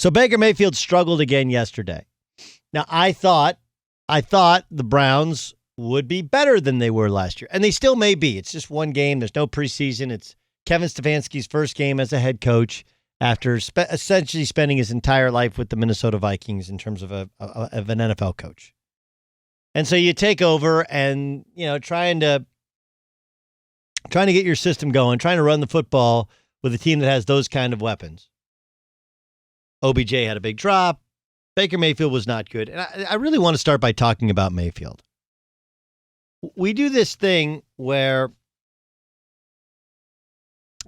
So Baker Mayfield struggled again yesterday. Now, I thought the Browns would be better than they were last year, and they still may be. It's just one game. There's no preseason. It's Kevin Stefanski's first game as a head coach after essentially spending his entire life with the Minnesota Vikings in terms of an NFL coach. And so you take over and, trying to get your system going, trying to run the football with a team that has those kind of weapons. OBJ had a big drop. Baker Mayfield was not good. And I really want to start by talking about Mayfield. We do this thing where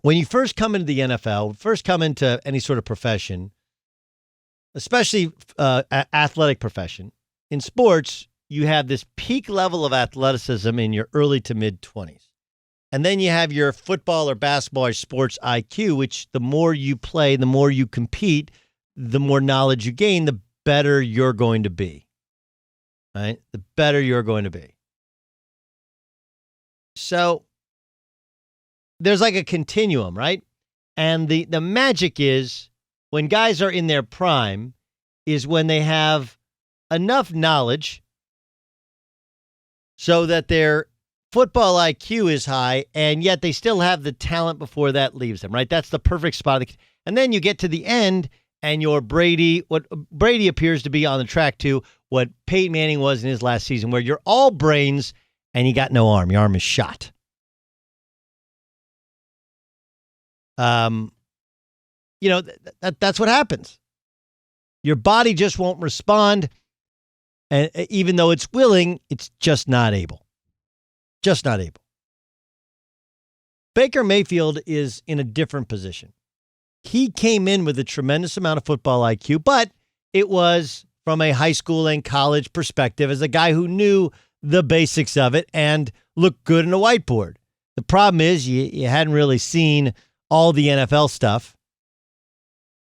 when you first come into the NFL, first come into any sort of profession, especially athletic profession, in sports, you have this peak level of athleticism in your early to mid-20s. And then you have your football or basketball or sports IQ, which the more you play, the more you compete, the more knowledge you gain, the better you're going to be. Right? The better you're going to be. So there's like a continuum, right? And the magic is when guys are in their prime is when they have enough knowledge so that their football IQ is high, and yet they still have the talent before that leaves them, right? That's the perfect spot. And then you get to the end, and you're Brady, what Brady appears to be on the track to, what Peyton Manning was in his last season, where you're all brains, and you got no arm. Your arm is shot. That's what happens. Your body just won't respond, and even though it's willing, it's just not able. Just not able. Baker Mayfield is in a different position. He came in with a tremendous amount of football IQ, but it was from a high school and college perspective as a guy who knew the basics of it and looked good in a whiteboard. The problem is you hadn't really seen all the NFL stuff.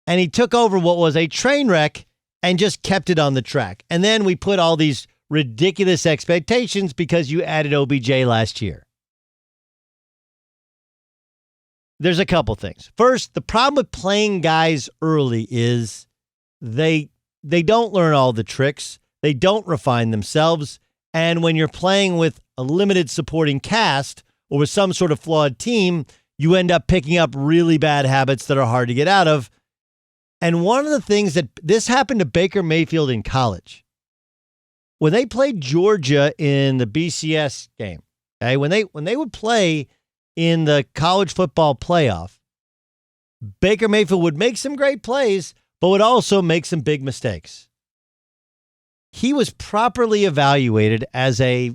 And he took over what was a train wreck and just kept it on the track. And then we put all these ridiculous expectations because you added OBJ last year. There's a couple things. First, the problem with playing guys early is they don't learn all the tricks. They don't refine themselves. And when you're playing with a limited supporting cast or with some sort of flawed team, you end up picking up really bad habits that are hard to get out of. And one of the things that this happened to Baker Mayfield in college, when they played Georgia in the BCS game, okay, when they would play in the college football playoff, Baker Mayfield would make some great plays, but would also make some big mistakes. He was properly evaluated as a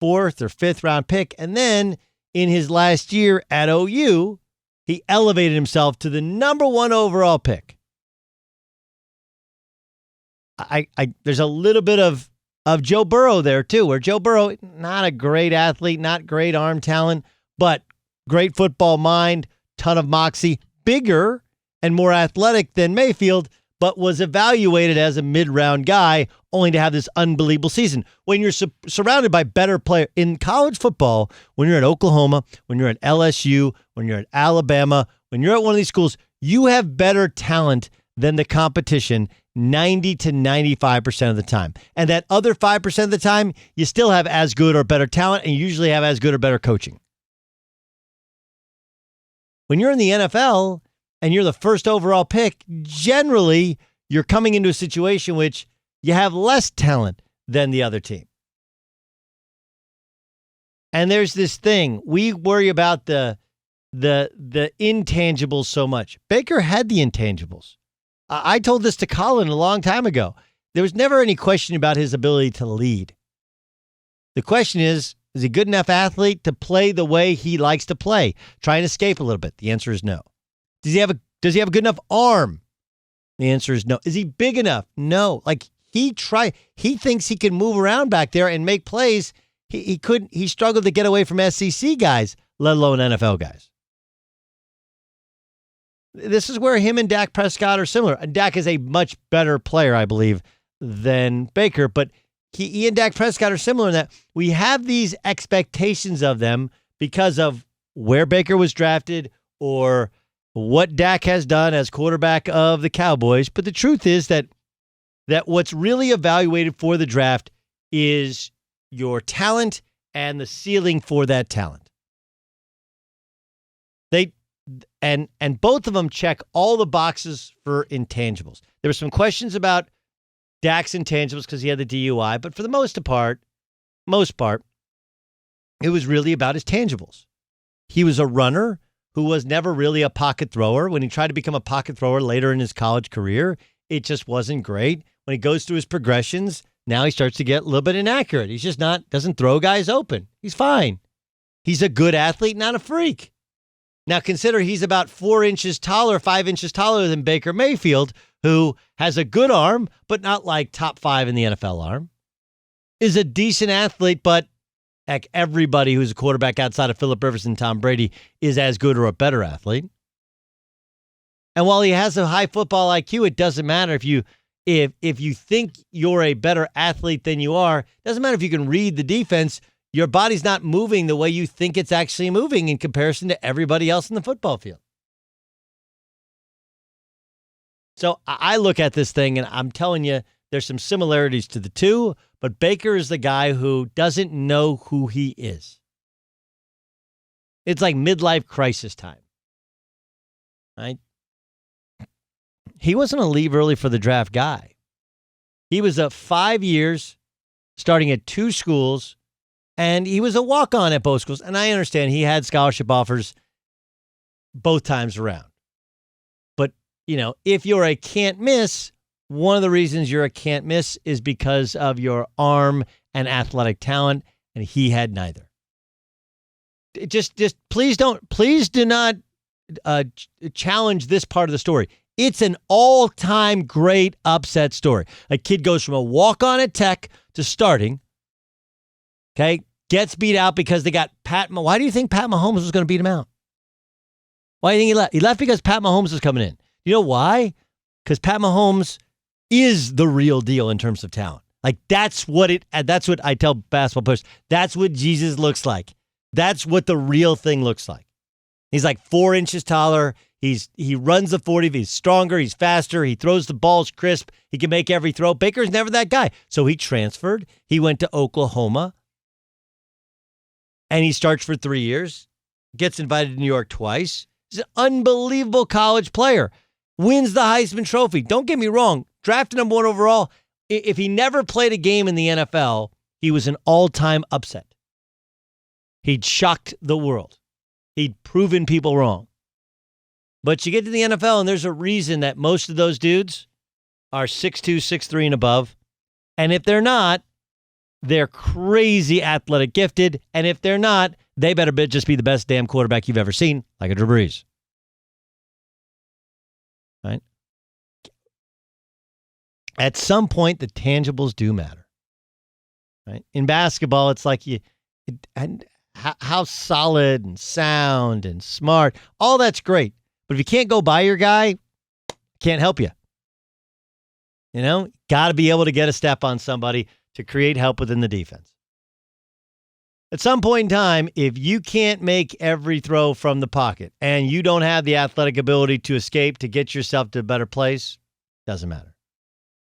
4th or 5th round pick, and then in his last year at OU, he elevated himself to the number 1 overall pick. There's a little bit of Joe Burrow there too, where Joe Burrow, not a great athlete, not great arm talent, but great football mind, ton of moxie, bigger and more athletic than Mayfield, but was evaluated as a mid-round guy only to have this unbelievable season. When you're surrounded by better players in college football, when you're at Oklahoma, when you're at LSU, when you're at Alabama, when you're at one of these schools, you have better talent than the competition 90 to 95% of the time. And that other 5% of the time, you still have as good or better talent, and you usually have as good or better coaching. When you're in the NFL and you're the first overall pick, generally you're coming into a situation which you have less talent than the other team. And there's this thing, we worry about the intangibles so much. Baker had the intangibles. I told this to Colin a long time ago. There was never any question about his ability to lead. The question is he a good enough athlete to play the way he likes to play? Try and escape a little bit. The answer is no. Does he have a good enough arm? The answer is no. Is he big enough? No. Like he thinks he can move around back there and make plays. He struggled to get away from SEC guys, let alone NFL guys. This is where him and Dak Prescott are similar. And Dak is a much better player, I believe, than Baker. But he and Dak Prescott are similar in that we have these expectations of them because of where Baker was drafted or what Dak has done as quarterback of the Cowboys. But the truth is that what's really evaluated for the draft is your talent and the ceiling for that talent. And both of them check all the boxes for intangibles. There were some questions about Dak's intangibles because he had the DUI, but for the most part, it was really about his tangibles. He was a runner who was never really a pocket thrower. When he tried to become a pocket thrower later in his college career, it just wasn't great. When he goes through his progressions, now he starts to get a little bit inaccurate. He's just doesn't throw guys open. He's fine. He's a good athlete, not a freak. Now consider he's about 4 inches taller, 5 inches taller than Baker Mayfield, who has a good arm, but not like top 5 in the NFL arm. Is a decent athlete, but heck, everybody who's a quarterback outside of Phillip Rivers and Tom Brady is as good or a better athlete. And while he has a high football IQ, it doesn't matter if you think you're a better athlete than you are. It doesn't matter if you can read the defense. Your body's not moving the way you think it's actually moving in comparison to everybody else in the football field. So I look at this thing and I'm telling you, there's some similarities to the two, but Baker is the guy who doesn't know who he is. It's like midlife crisis time, right? He wasn't a leave early for the draft guy. He was 5 years, starting at 2 schools, and he was a walk-on at both schools. And I understand he had scholarship offers both times around. But, if you're a can't miss, one of the reasons you're a can't miss is because of your arm and athletic talent, and he had neither. Just please do not challenge this part of the story. It's an all-time great upset story. A kid goes from a walk-on at Tech to starting, okay, gets beat out because they got Why do you think Pat Mahomes was going to beat him out? Why do you think he left? He left because Pat Mahomes was coming in. You know why? Because Pat Mahomes is the real deal in terms of talent. Like, that's what I tell basketball players. That's what Jesus looks like. That's what the real thing looks like. He's like 4 inches taller. He runs the 40. He's stronger. He's faster. He throws the balls crisp. He can make every throw. Baker's never that guy. So he transferred. He went to Oklahoma. And he starts for 3 years. Gets invited to New York twice. He's an unbelievable college player. Wins the Heisman Trophy. Don't get me wrong. Drafted number 1 overall. If he never played a game in the NFL, he was an all-time upset. He'd shocked the world. He'd proven people wrong. But you get to the NFL, and there's a reason that most of those dudes are 6'2", 6'3", and above. And if they're not, they're crazy athletic gifted. And if they're not, they better just be the best damn quarterback you've ever seen, like a Drew Brees. Right? At some point, the tangibles do matter. Right? In basketball, it's like how solid and sound and smart, all that's great. But if you can't go by your guy, can't help you. Got to be able to get a step on somebody to create help within the defense. At some point in time, if you can't make every throw from the pocket and you don't have the athletic ability to escape to get yourself to a better place, doesn't matter.